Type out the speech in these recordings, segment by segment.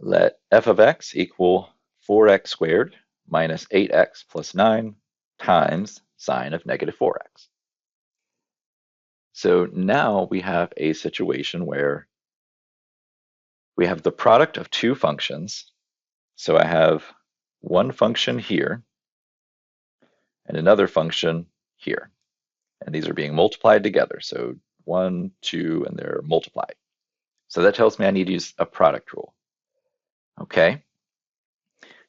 Let f of x equal 4x squared minus 8x plus 9 times sine of negative 4x. So now we have a situation where we have the product of two functions. So I have one function here and another function here. And these are being multiplied together. So 1, 2, and they're multiplied. So that tells me I need to use a product rule. Okay,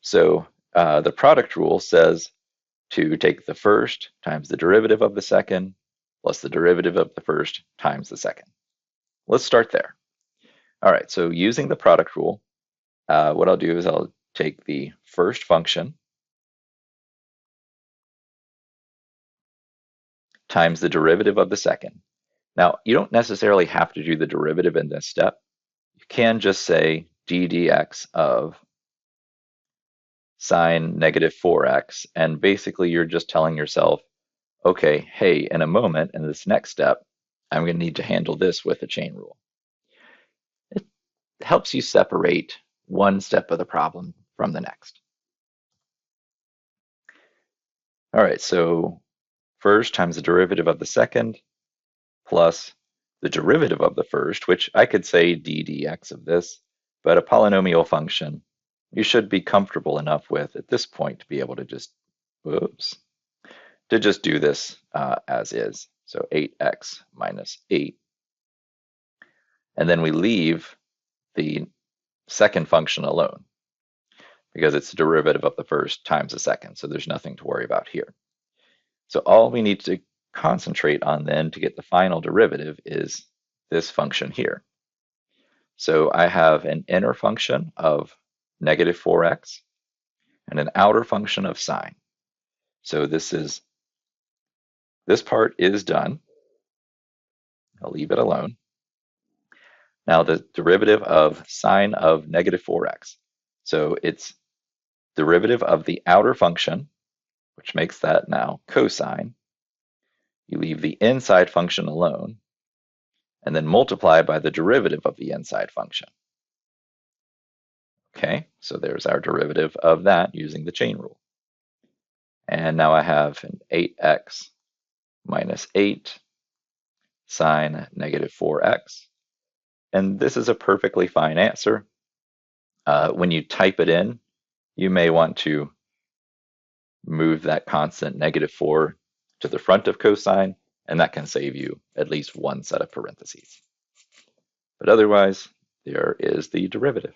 so the product rule says to take the first times the derivative of the second plus the derivative of the first times the second. Let's start there. All right, so using the product rule, what I'll do is I'll take the first function times the derivative of the second. Now, you don't necessarily have to do the derivative in this step. You can just say d dx of sine negative 4x, and basically you're just telling yourself, okay, hey, in a moment, in this next step, I'm going to need to handle this with a chain rule. It helps you separate one step of the problem from the next. All right, so first times the derivative of the second plus the derivative of the first, which I could say d dx of this, but a polynomial function you should be comfortable enough with at this point to be able to just, do this as is. So 8x minus 8. And then we leave the second function alone because it's the derivative of the first times the second. So there's nothing to worry about here. So all we need to concentrate on then to get the final derivative is this function here. So I have an inner function of negative 4x and an outer function of sine. So this part is done. I'll leave it alone. Now the derivative of sine of negative 4x. So it's derivative of the outer function, which makes that now cosine. You leave the inside function alone, and then multiply by the derivative of the inside function. Okay, so there's our derivative of that using the chain rule. And now I have an 8x minus 8 sine negative 4x. And this is a perfectly fine answer. When you type it in, you may want to move that constant negative 4 to the front of cosine, and that can save you at least one set of parentheses. But otherwise, there is the derivative.